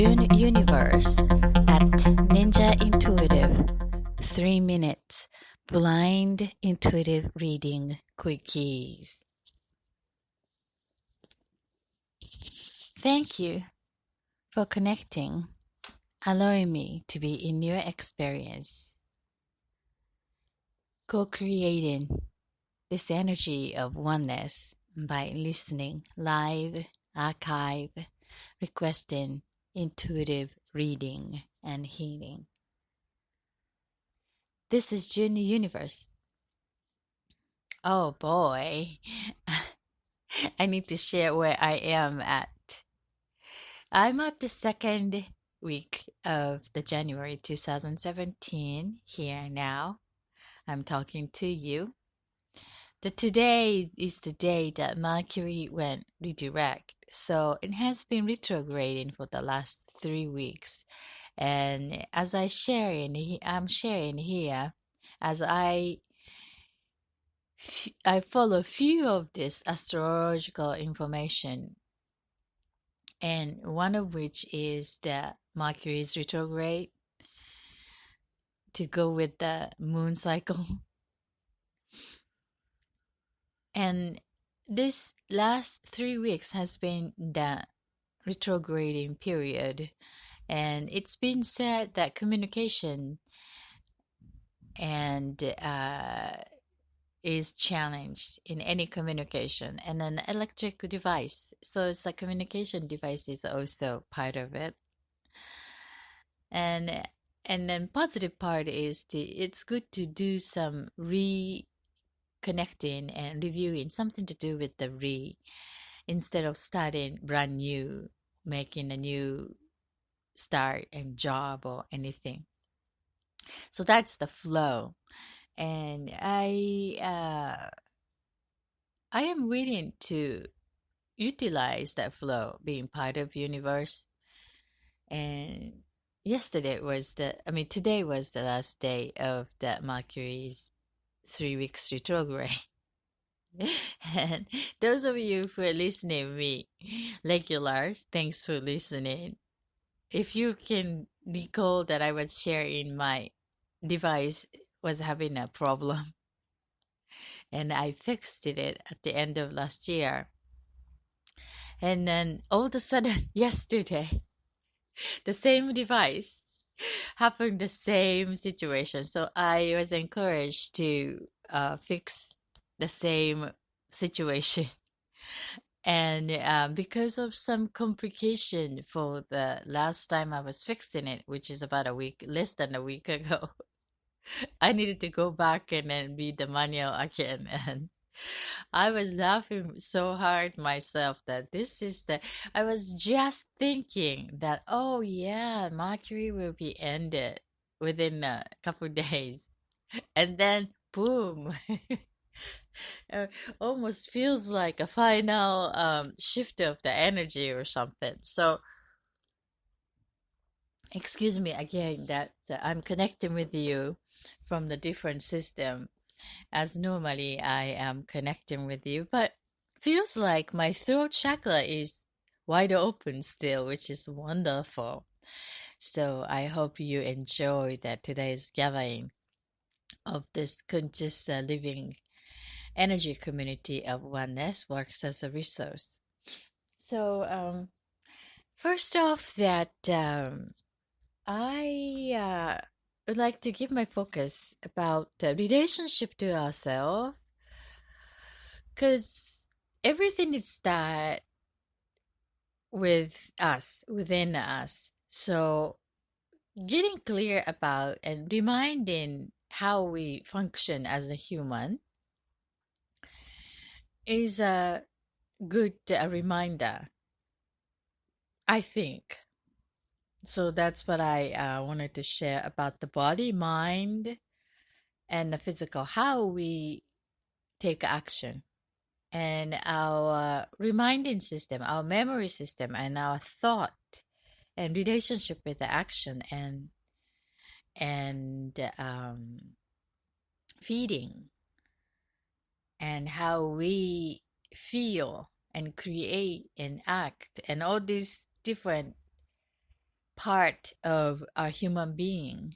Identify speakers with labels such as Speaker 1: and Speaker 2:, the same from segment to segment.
Speaker 1: JuneUniverse at Ninja Intuitive 3 minutes blind intuitive reading quickies. Thank you for connecting, allowing me to be in your experience, co-creating this energy of oneness by listening live, archive, requesting intuitive reading and healing. This is JuneUniverse. Oh boy, I need to share where I am at. I'm at the second week of the January 2017 here now. I'm talking to you. Today is the day that Mercury went redirect. So it has been retrograding for the last 3 weeks. And as I'm sharing here, as I follow few of this astrological information, and one of which is that Mercury is retrograde to go with the moon cycle. And this last 3 weeks has been the retrograding period, and it's been said that communication and is challenged in any communication, and an electric device, so it's a communication device is also part of it. And then positive part is it's good to do some reconnecting and reviewing, something to do with the instead of starting brand new, making a new start and job or anything. So that's the flow. And I am willing to utilize that flow, being part of universe. And today was the last day of the Mercury's 3 weeks retrograde. And those of you who are listening me regulars, thanks for listening. If you can recall that I was sharing my device was having a problem, and I fixed it at the end of last year. And then all of a sudden, yesterday, the same device happened the same situation. So I was encouraged to fix the same situation. And because of some complication for the last time I was fixing it, which is about less than a week ago, I needed to go back and then read the manual again. And I was laughing so hard myself that I was just thinking that, oh yeah, Mercury will be ended within a couple days. And then, boom. Almost feels like a final shift of the energy or something. So, excuse me again that I'm connecting with you from the different system, as normally I am connecting with you, but feels like my throat chakra is wide open still, which is wonderful. So I hope you enjoy that today's gathering of this conscious living energy community of oneness works as a resource. So first off, that I would like to give my focus about the relationship to ourselves, because everything is start with us, within us. So getting clear about and reminding how we function as a human is a good reminder, I think. So that's what I wanted to share about the body, mind, and the physical, how we take action, and our reminding system, our memory system, and our thought and relationship with the action and feeding, and how we feel and create and act, and all these different part of a human being,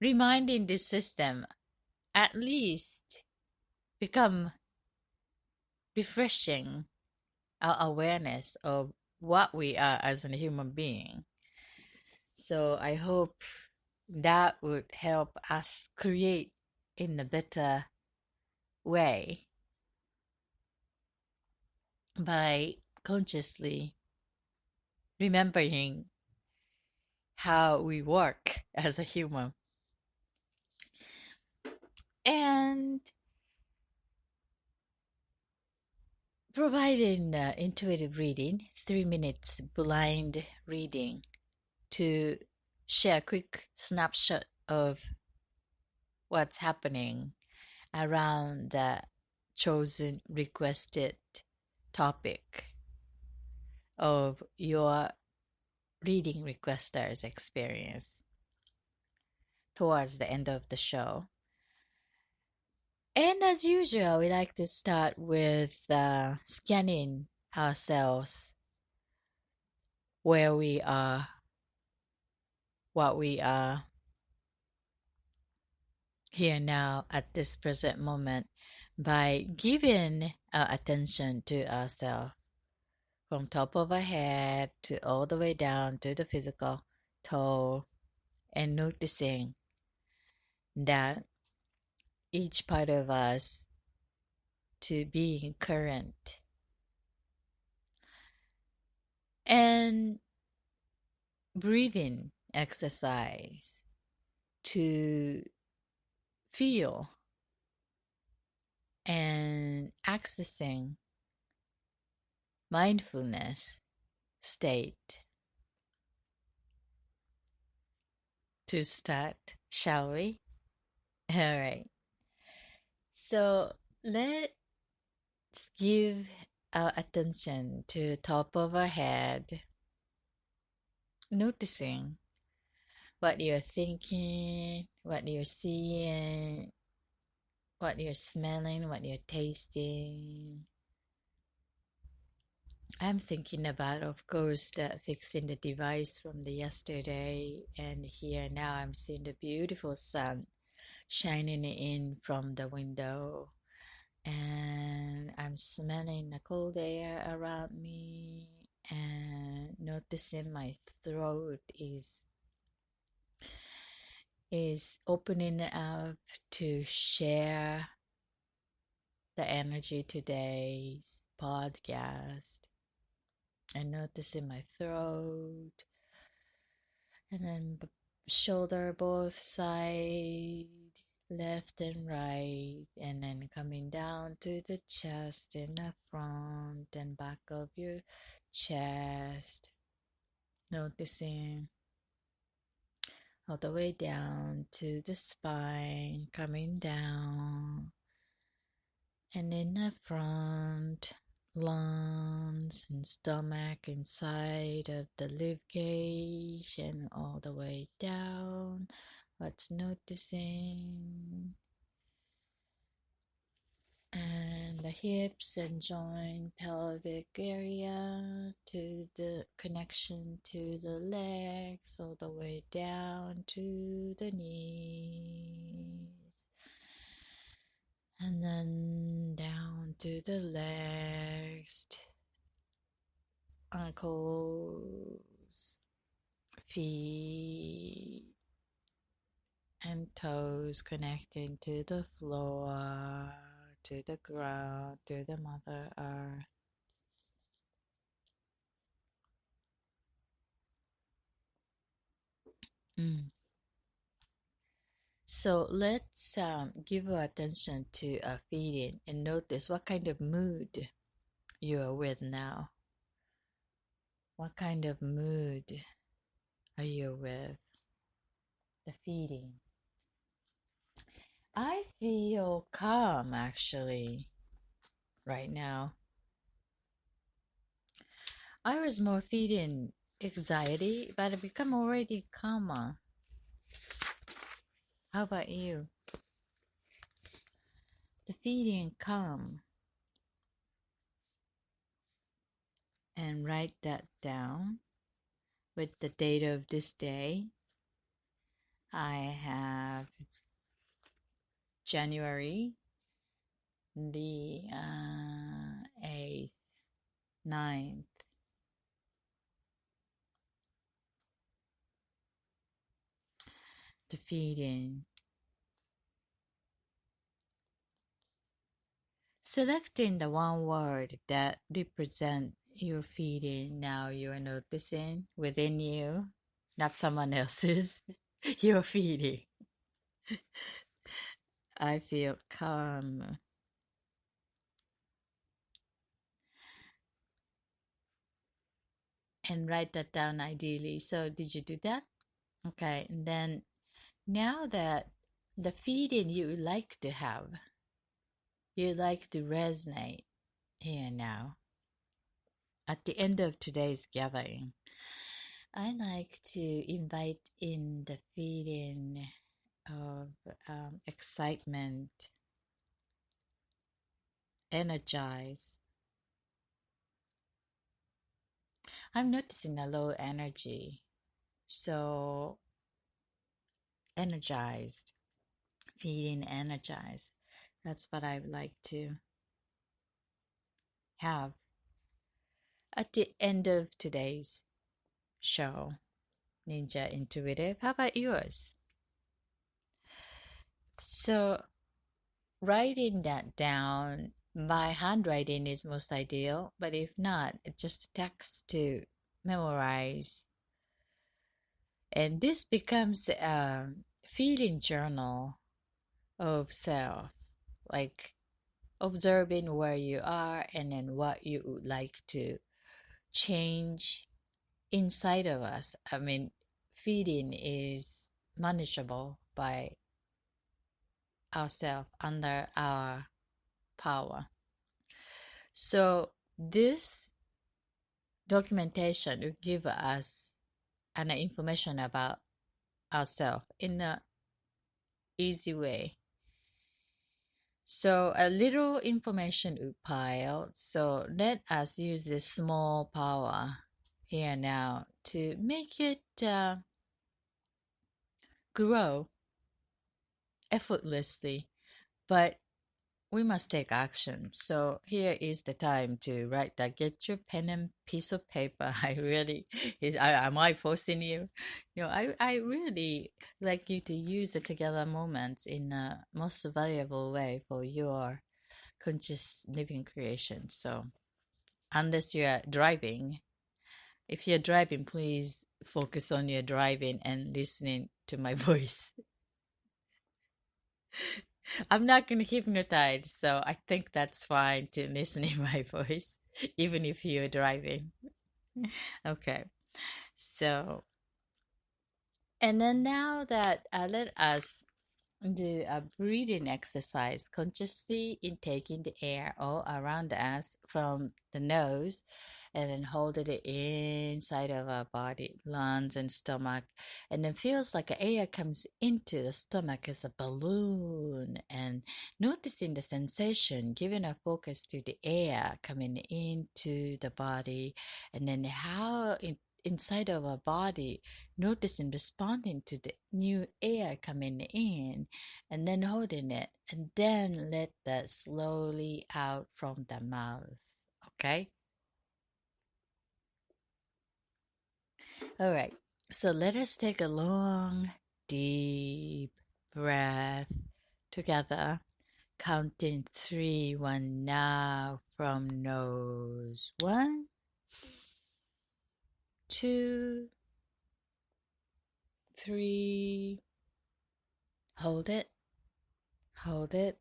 Speaker 1: reminding this system at least become refreshing our awareness of what we are as a human being. So I hope that would help us create in a better way by consciously remembering how we work as a human. And providing intuitive reading, 3 minutes blind reading to share a quick snapshot of what's happening around the chosen requested topic of your reading requester's experience towards the end of the show. And as usual, we like to start with scanning ourselves, where we are, what we are here now at this present moment, by giving our attention to ourselves from top of our head to all the way down to the physical toe, and noticing that each part of us to being current, and breathing exercise to feel and accessing mindfulness state. To start, shall we? All right. So let's give our attention to top of our head, noticing what you're thinking, what you're seeing, what you're smelling, what you're tasting. I'm thinking about, of course, fixing the device from the yesterday, and here now I'm seeing the beautiful sun shining in from the window, and I'm smelling the cold air around me, and noticing my throat is opening up to share the energy today's podcast, and noticing my throat, and then shoulder both side, left and right, and then coming down to the chest in the front and back of your chest, noticing all the way down to the spine, coming down, and in the front, lungs and stomach inside of the rib cage, and all the way down. What's noticing? And the hips and joint, pelvic area, to the connection to the legs, all the way down to the knees, and then down to the legs, ankles, feet, and toes connecting to the floor, to the ground, to the Mother Earth. Mm. So let's give our attention to our feeding and notice what kind of mood you are with now. What kind of mood are you with? The feeding. I feel calm actually right now. I was more feeding anxiety, but I become already calmer. How about you? The feeling calm, and write that down. with the date of this day. I have January the 8th, 9th, the feeding. Selecting the one word that represents your feeling now you are noticing within you, not someone else's, your feeling. I feel calm. And write that down ideally. So, did you do that? Okay, and then now that the feeling you like to have, you like to resonate here now. At the end of today's gathering, I like to invite in the feeling of excitement, energize. I'm noticing a low energy, so energized, feeling energized. That's what I would like to have at the end of today's show, Ninja Intuitive. How about yours? So, writing that down by handwriting is most ideal, but if not, it's just a text to memorize. And this becomes a feeling journal of self, like observing where you are and then what you would like to change inside of us. I mean, feeding is manageable by ourselves under our power. So this documentation will give us an information about ourselves in a easy way. So a little information will pile. So let us use this small power here now to make it grow effortlessly. But we must take action. So here is the time to write that. Get your pen and piece of paper. I really, am I forcing you? I really like you to use the together moments in a most valuable way for your conscious living creation. So unless you are driving, if you're driving, please focus on your driving and listening to my voice. I'm not gonna hypnotize, so I think that's fine to listen in my voice, even if you're driving. Okay, so and then now that let us do a breathing exercise, consciously intaking the air all around us from the nose and then holding it inside of our body, lungs and stomach. And then feels like the air comes into the stomach as a balloon and noticing the sensation, giving a focus to the air coming into the body and then how inside of our body noticing responding to the new air coming in and then holding it and then let that slowly out from the mouth. Okay. All right. So let us take a long deep breath together, counting three. One now from nose. One, two, three. Hold it, hold it,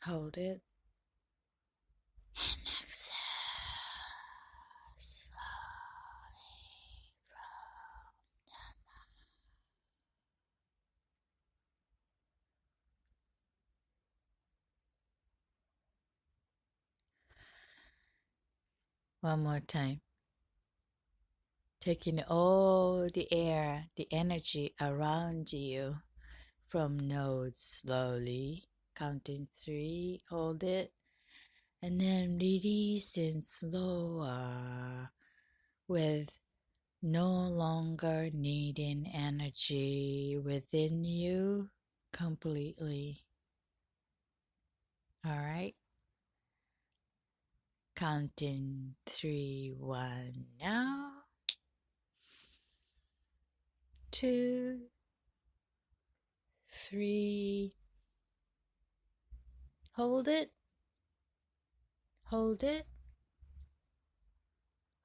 Speaker 1: hold it. And exhale slowly from one more time. Taking all the air, the energy around you from nose slowly. Counting three, hold it. And then releasing slower with No longer needing energy within you completely. All right. Counting three, one now, two, three. Hold it, hold it,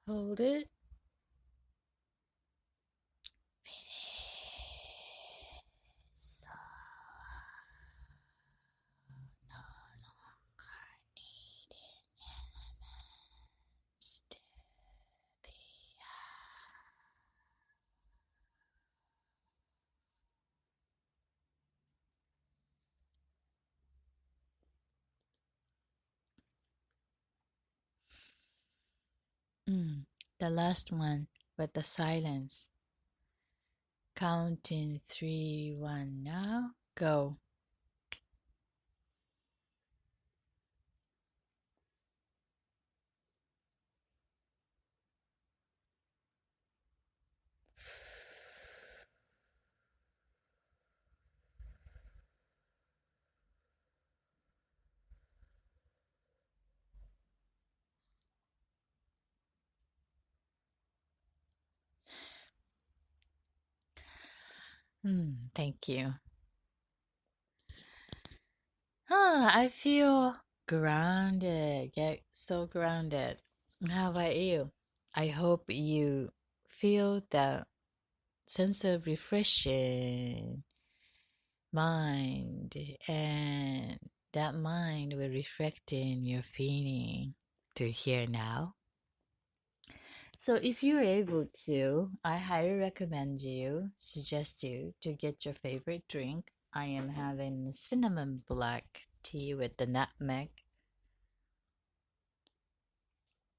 Speaker 1: hold it. So no longer needing elements to be. The last one with the silence. Counting three, one now. Go. Thank you. I feel grounded. Get so grounded. How about you? I hope you feel that sense of refreshing mind, and that mind will reflect in your feeling to here now. So if you're able to, I highly recommend you, suggest you to get your favorite drink. I am having cinnamon black tea with the nutmeg.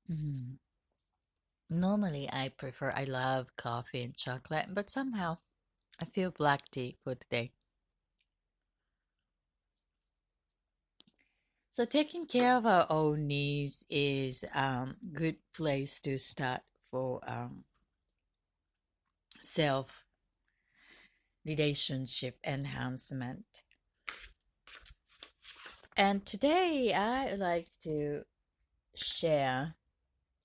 Speaker 1: Mm. Normally I love coffee and chocolate, but somehow I feel black tea for today. So taking care of our own needs is good place to start for self relationship enhancement. And today I would like to share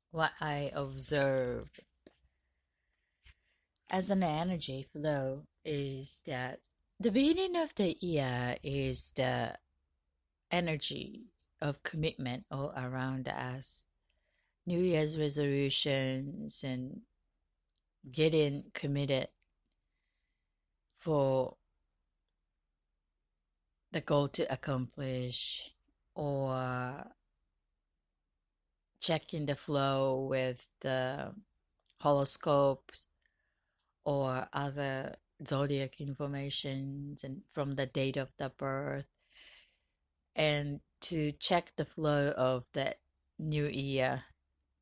Speaker 1: what I observe as an energy flow is that the beginning of the year is the energy of commitment all around us. New Year's resolutions and getting committed for the goal to accomplish, or checking the flow with the horoscopes or other zodiac informations and from the date of the birth, and to check the flow of the new year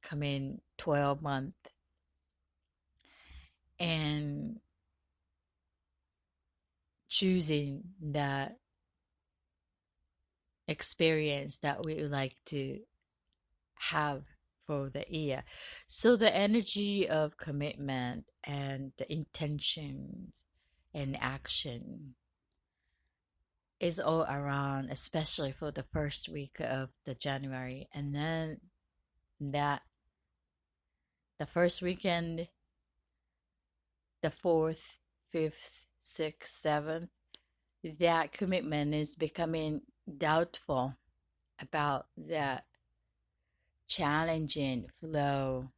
Speaker 1: coming 12 month, and choosing that experience that we would like to have for the year. So the energy of commitment and the intentions and action is all around, especially for the first week of the January. And then that the first weekend, the fourth, fifth, sixth, seventh, that commitment is becoming doubtful about that challenging flow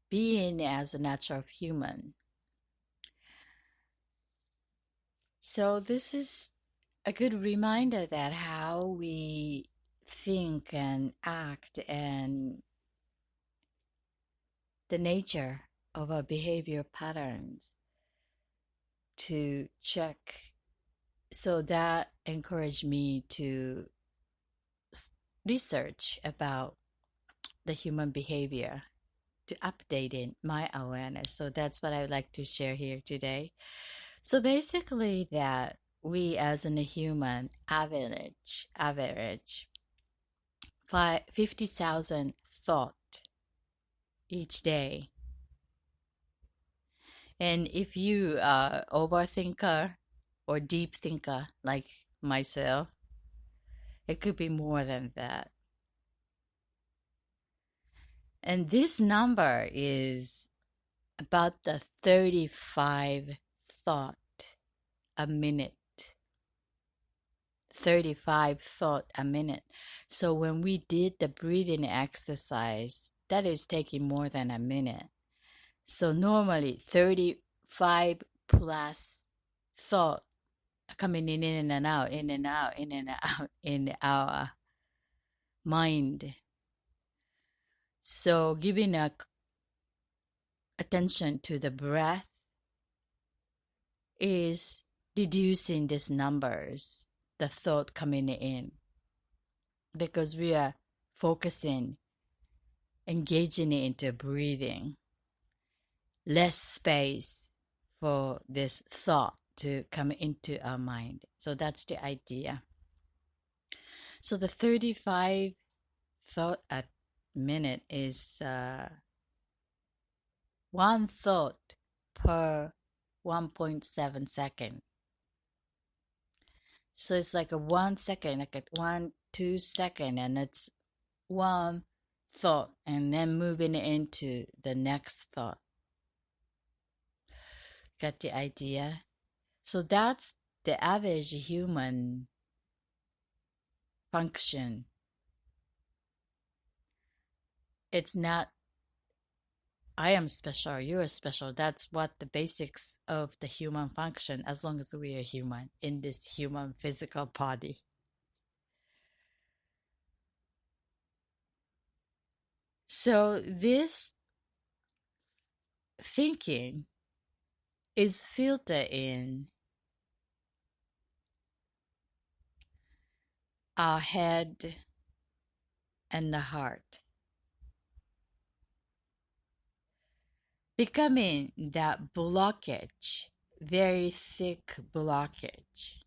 Speaker 1: being as a natural human. So this is a good reminder that how we think and act and the nature of our behavior patterns to check. So that encouraged me to research about the human behavior to updating my awareness. So that's what I would like to share here today. So basically that we as in a human average 50,000 thought each day. And if you are overthinker or deep thinker like myself, it could be more than that. And this number is about the 35 thought a minute. 35 thought a minute. So when we did the breathing exercise, that is taking more than a minute. So normally 35 plus thought coming in and out, in and out, in and out in our mind. So giving attention to the breath is reducing these numbers, the thought coming in, because we are focusing, engaging into breathing, less space for this thought to come into our mind. So that's the idea. So the 35 thought a minute is one thought per 1.7 second. So it's like a 1 second, like a 1-2 second, and it's one thought, and then moving into the next thought. Got the idea? So that's the average human function. It's not I am special, you are special. That's what the basics of the human function, as long as we are human in this human physical body. So this thinking is filtered in our head and the heart, becoming that blockage, very thick blockage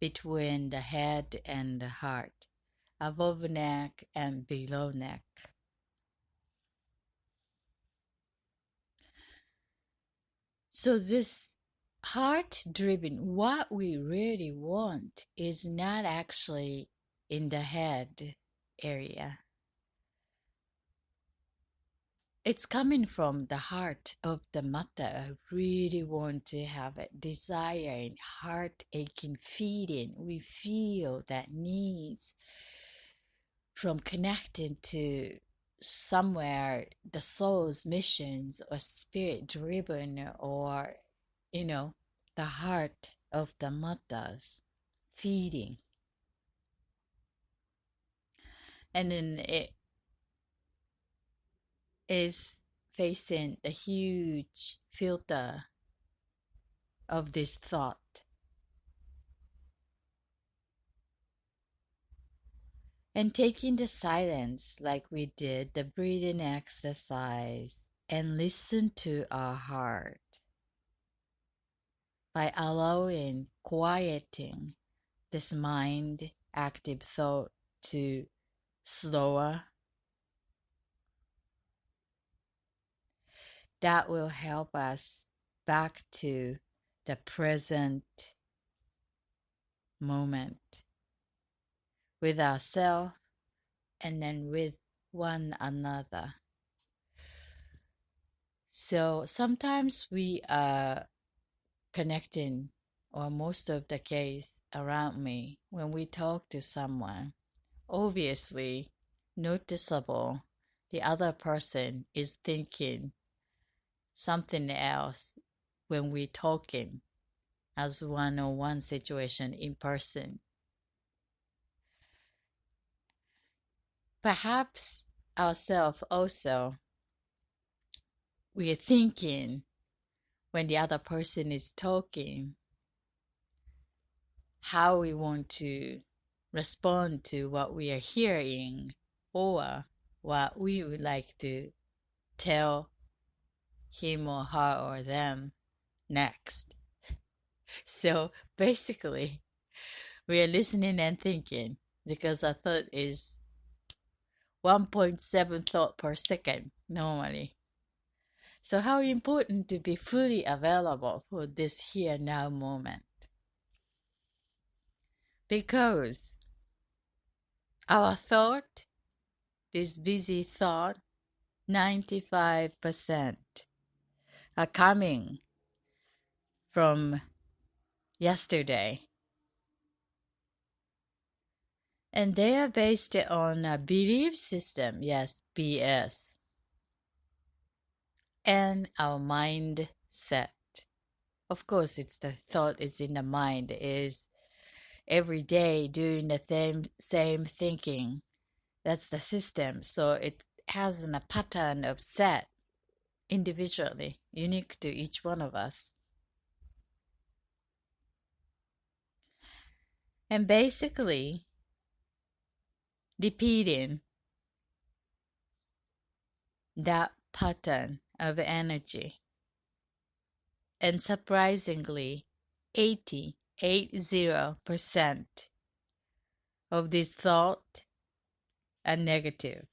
Speaker 1: between the head and the heart, above neck and below neck. So this heart driven, what we really want is not actually in the head area. It's coming from the heart of the mother. I really want to have a desire and heart aching feeding. We feel that needs from connecting to somewhere the soul's missions or spirit driven, or the heart of the mothers feeding. And then it is facing a huge filter of this thought. And taking the silence like we did, the breathing exercise, and listen to our heart by allowing, quieting this mind active thought to slower. That will help us back to the present moment with ourselves and then with one another. So sometimes we are connecting, or most of the case around me, when we talk to someone, obviously noticeable the other person is thinking something else when we're talking as one-on-one situation in person. Perhaps ourselves also, we're thinking when the other person is talking how we want to respond to what we are hearing, or what we would like to tell him or her or them next. So basically, we are listening and thinking, because our thought is 1.7 thought per second normally. So how important to be fully available for this here now moment. Because our thought, this busy thought, 95% are coming from yesterday. And they are based on a belief system, yes, BS, and our mindset. Of course, it's the thought is in the mind, is every day doing the same thinking. That's the system. So it has a pattern of set individually, unique to each one of us. And basically, repeating that pattern of energy. And surprisingly, 80% of this thought are negative.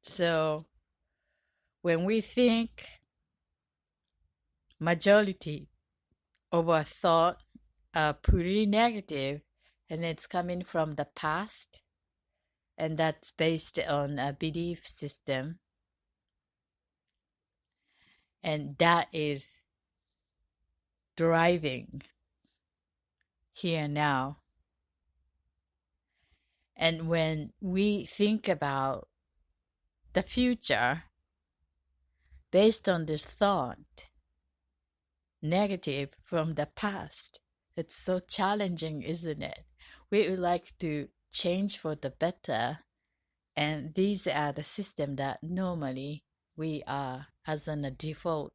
Speaker 1: So when we think majority of our thought are pretty negative and it's coming from the past, and that's based on a belief system, and that is driving here now. And when we think about the future based on this thought, negative from the past, it's so challenging, isn't it? We would like to change for the better, and these are the system that normally we are as a default,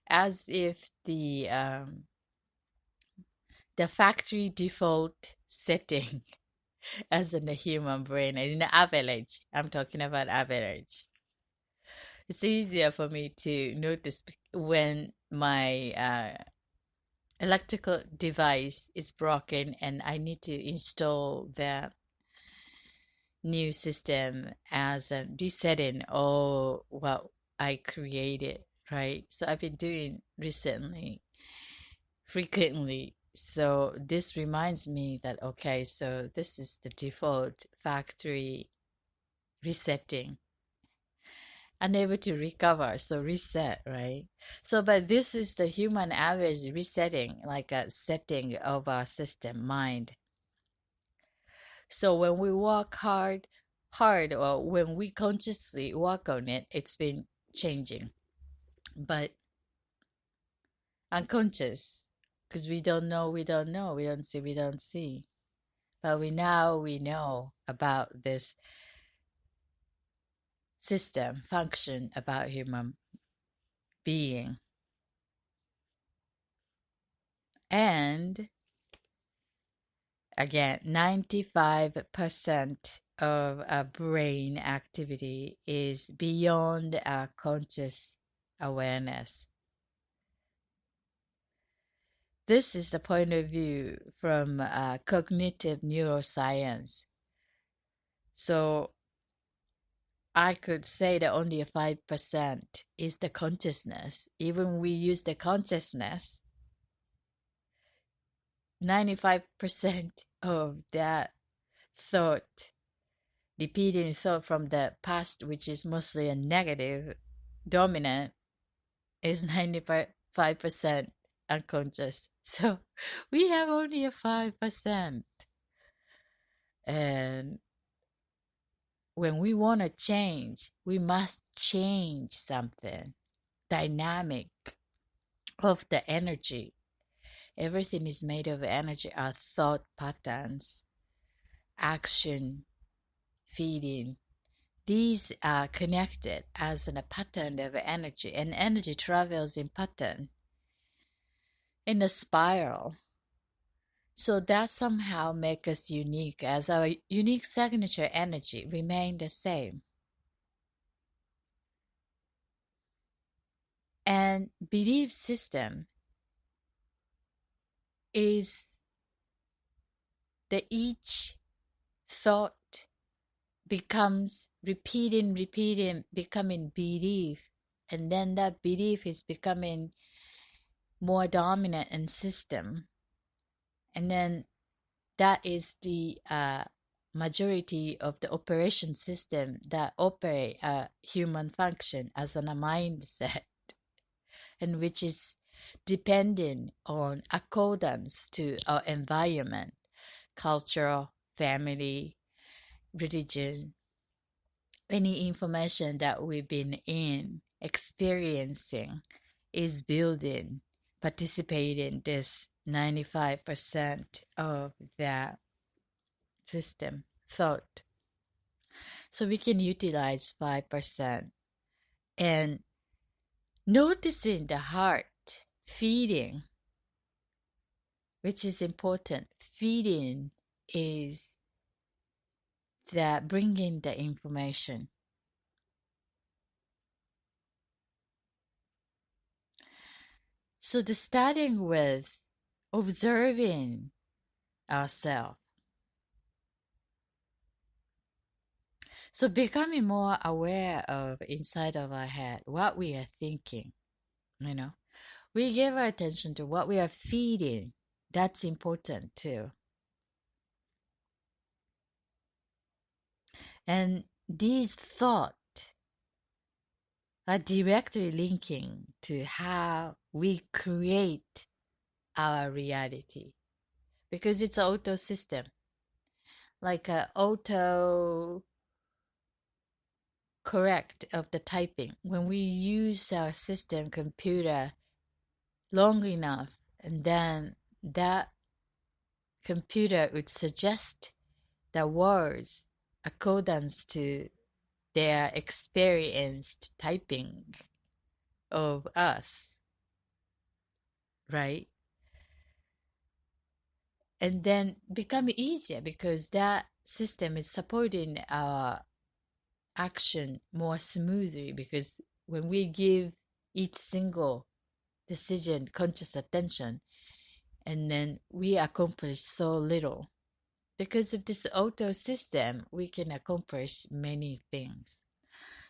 Speaker 1: as if the factory default setting as in the human brain, in the average. I'm talking about average. It's easier for me to notice when my electrical device is broken and I need to install the new system as a resetting or what I created, right? So I've been doing recently, frequently. So this reminds me that, okay, so this is the default factory resetting, unable to recover, so reset, right? So but this is the human average resetting, like a setting of our system mind. So when we work hard or when we consciously work on it, it's been changing. But unconscious, because we don't know, we don't know, we don't see, we don't see. But we know about this system function about human being. And again, 95% of our brain activity is beyond our conscious awareness. This is the point of view from cognitive neuroscience. So I could say that only 5% is the consciousness. Even we use the consciousness, 95% of that thought, repeating thought from the past, which is mostly a negative, dominant, is 95% unconscious. So we have only a 5%. And when we want to change, we must change something dynamic of the energy. Everything is made of energy. Our thought patterns, action, feeling, these are connected as in a pattern of energy, and energy travels in pattern in a spiral. So that somehow makes us unique, as our unique signature energy remain the same. And belief system is that each thought becomes repeating, becoming belief. And then that belief is becoming more dominant in system. And then that is the majority of the operation system that operate a human function as a mindset, and which is dependent on accordance to our environment, culture, family, religion, any information that we've been in, experiencing, is building, participating this 95% of that system thought. So we can utilize 5% and noticing the heart feeding, which is important. Feeding is that bringing the information. So the starting with observing ourselves. So becoming more aware of inside of our head what we are thinking, you know. We give our attention to what we are feeding. That's important too. And these thoughts are directly linking to how we create our reality, because it's an auto system, like a auto correct of the typing. When we use our system computer long enough, and then that computer would suggest the words accordance to their experienced typing of us, right? And then become easier because that system is supporting our action more smoothly, because when we give each single decision conscious attention, and then we accomplish so little. Because of this auto system, we can accomplish many things.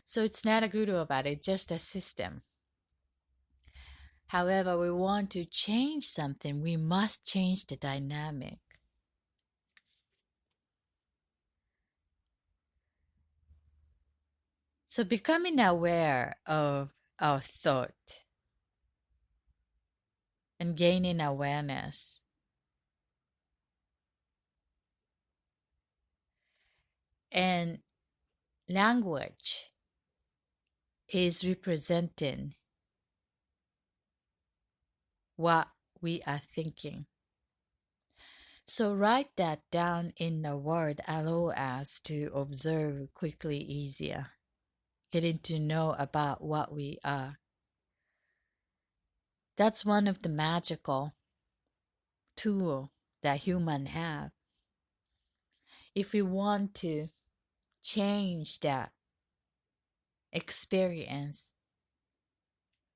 Speaker 1: So it's not a good or bad, it's just a system. However, we want to change something, we must change the dynamic. So becoming aware of our thought and gaining awareness, and language is representing what we are thinking. So write that down in a word, allow us to observe quickly easier, getting to know about what we are. That's one of the magical tool that human have. If we want to change that experience,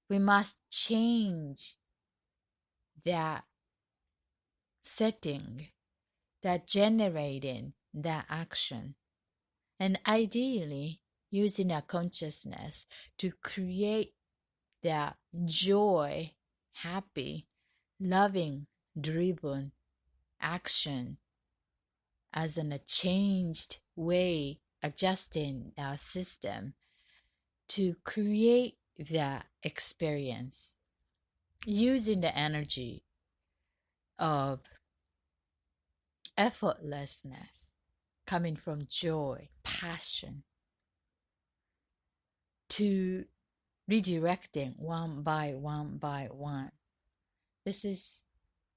Speaker 1: we must change that setting that generating that action, and ideally using our consciousness to create that joy, happy, loving, driven action as in a changed way, adjusting our system to create that experience using the energy of effortlessness coming from joy, passion, to redirecting one by one by one. This is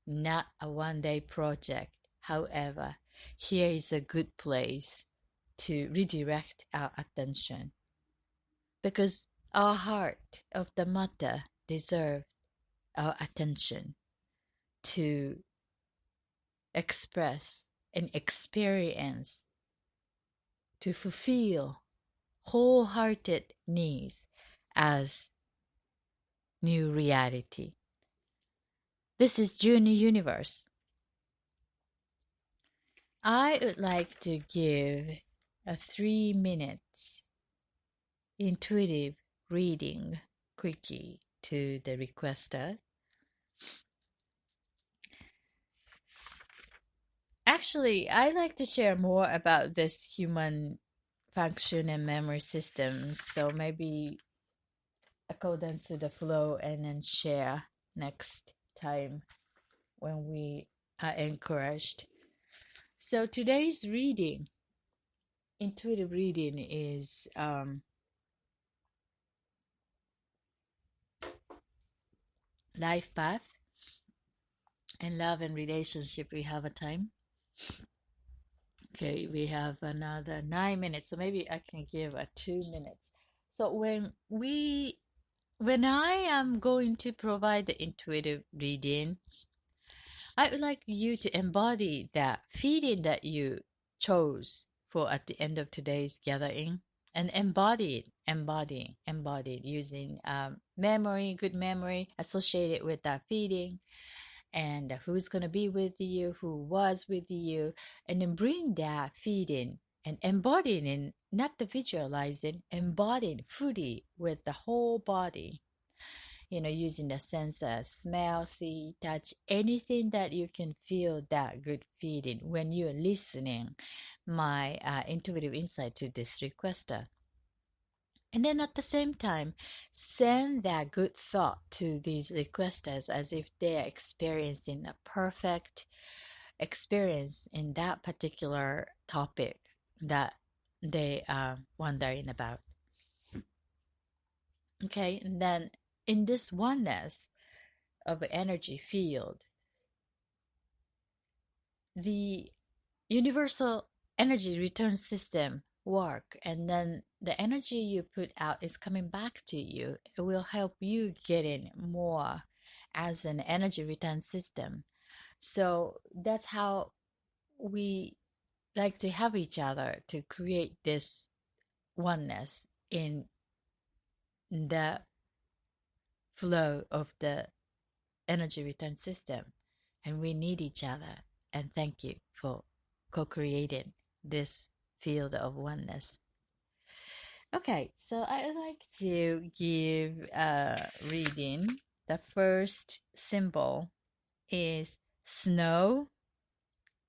Speaker 1: not a 1 day project. However, here is a good place to redirect our attention, because our heart of the matter deserves our attention to express and experience, to fulfill wholehearted needs as new reality. This is JuneUniverse. I would like to give a 3 minutes intuitive reading quickie to the requester. Actually, I'd like to share more about this human function and memory systems. So maybe according to the flow and then share next time when we are encouraged. So today's reading, intuitive reading, is life path and love and relationship. We have a time. Okay, we have another 9 minutes, so maybe I can give a 2 minutes. So when I am going to provide the intuitive reading, I would like you to embody that feeling that you chose for at the end of today's gathering, and embody it using memory, good memory associated with that feeling, and who's going to be with you, who was with you, and then bring that feeling and embodying it, not the visualizing, embodying fully with the whole body, using the senses, smell, see, touch, anything that you can feel that good feeling when you're listening my intuitive insight to this requester. And then at the same time, send that good thought to these requesters as if they are experiencing a perfect experience in that particular topic that they are wondering about. Okay, and then in this oneness of the energy field, the universal energy return system work, and then the energy you put out is coming back to you. It will help you get in more as an energy return system. So that's how we like to have each other to create this oneness in the flow of the energy return system, and we need each other. And thank you for co-creating this field of oneness. Okay, so I would like to give a reading. The first symbol is snow.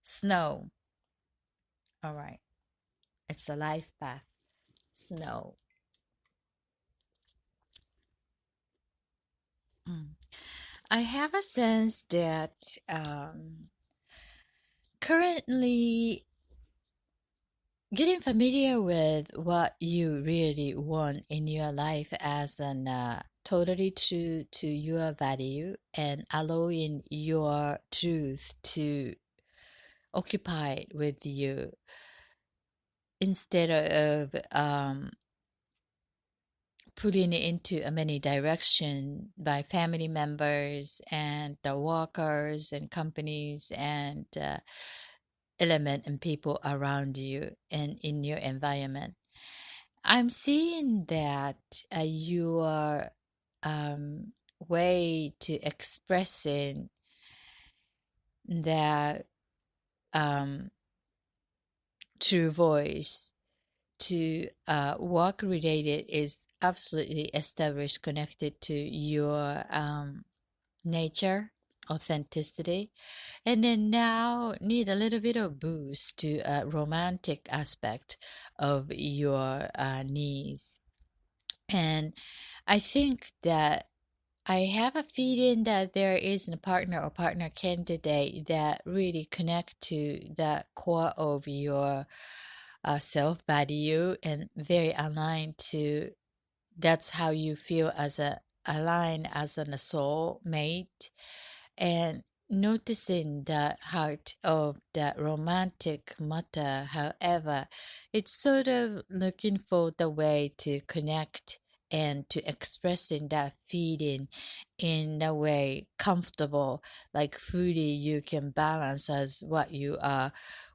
Speaker 1: Snow. All right, it's a life path. Snow. Mm. I have a sense that currently getting familiar with what you really want in your life as an totally true to your value, and allowing your truth to occupy with you instead of putting it into a many direction by family members and the workers and companies and element and people around you and in your environment. I'm seeing that your way to expressing that um, true voice to work related is absolutely established, connected to your nature, authenticity, and then now need a little bit of boost to a romantic aspect of your needs. And I think that I have a feeling that there is a partner or partner candidate that really connect to the core of your self value and very aligned to that's how you feel as a aligned as a soul mate, and noticing the heart of that romantic matter. However, it's sort of looking for the way to connect and to expressing that feeling in a way comfortable, like fully you can balance as what you are,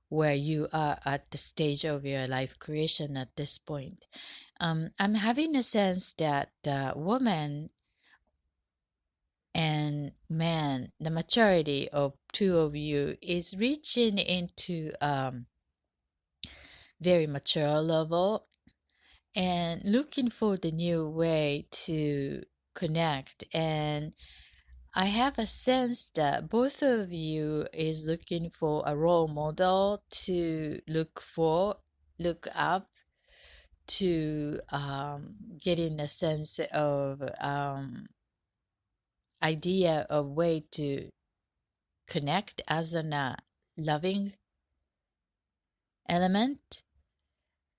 Speaker 1: where you are at the stage of your life creation at this point. I'm having a sense that the woman And man, the maturity of two of you is reaching into very mature level and looking for the new way to connect. And I have a sense that both of you is looking for a role model to look up to, getting a sense of, idea of way to connect as an loving element.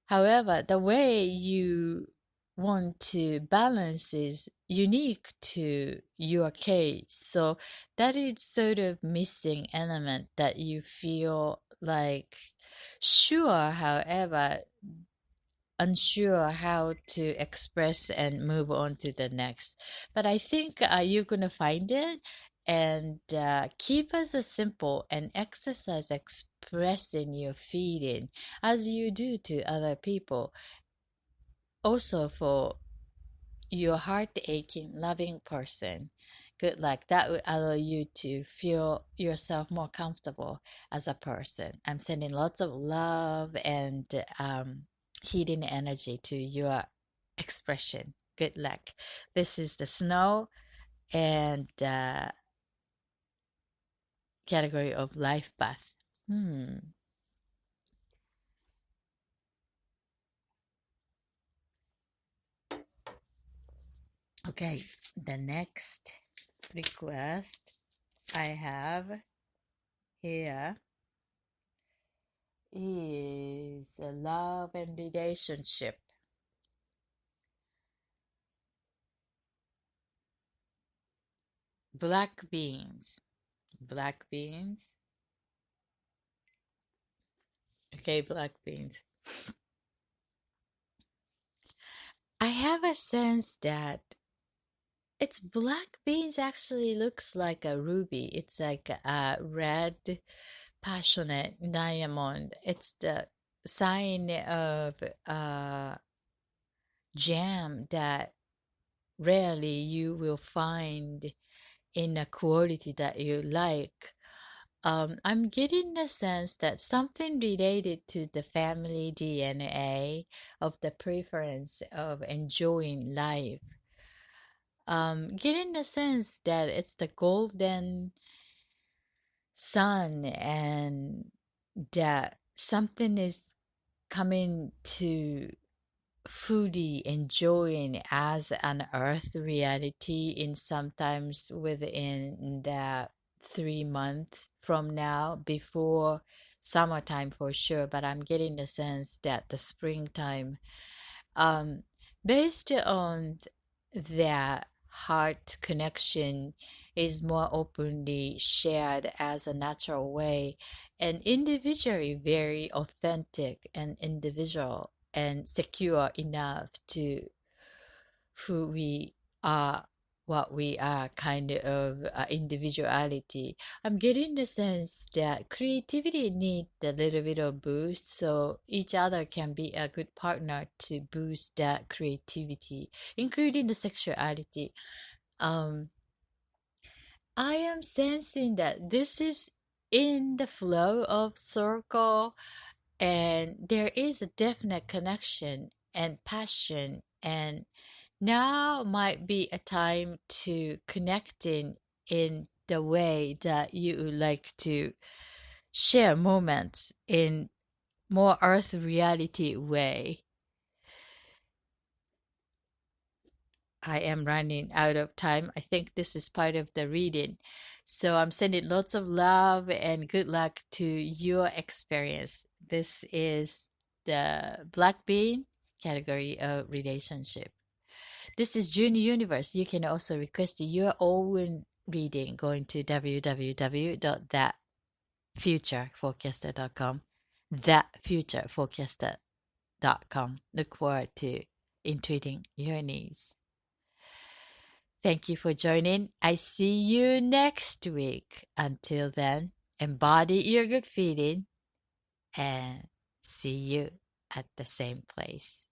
Speaker 1: However, the way you want to balance is unique to your case. So that is sort of missing element that you feel like sure, however, unsure how to express and move on to the next. But I think you're going to find it and keep as a simple and exercise expressing your feeling as you do to other people. Also, for your heart aching, loving person, good luck. That would allow you to feel yourself more comfortable as a person. I'm sending lots of love and healing energy to your expression. Good luck. This is the snow and category of life path. Hmm. Okay, the next request I have here is a love and relationship. Black beans. Black beans. Okay, black beans. I have a sense that it's black beans actually looks like a ruby. It's like a red, passionate diamond. It's the sign of a gem that rarely you will find in a quality that you like. I'm getting the sense that something related to the family DNA of the preference of enjoying life. Getting the sense that it's the golden sun and that something is coming to fully enjoying as an earth reality in sometimes within the 3 months from now before summertime for sure, but I'm getting the sense that the springtime, um based on their heart connection, is more openly shared as a natural way and individually very authentic and individual and secure enough to who we are, what we are, kind of individuality. I'm getting the sense that creativity needs a little bit of boost, so each other can be a good partner to boost that creativity, including the sexuality. Um, I am sensing that this is in the flow of circle and there is a definite connection and passion, and now might be a time to connecting in the way that you would like to share moments in more earth reality way. I am running out of time. I think this is part of the reading. So I'm sending lots of love and good luck to your experience. This is the Black Bean category of relationship. This is JuneUniverse. You can also request your own reading going to www.thatfutureforecaster.com. Thatfutureforecaster.com. Look forward to intuiting your needs. Thank you for joining. I see you next week. Until then, embody your good feeling and see you at the same place.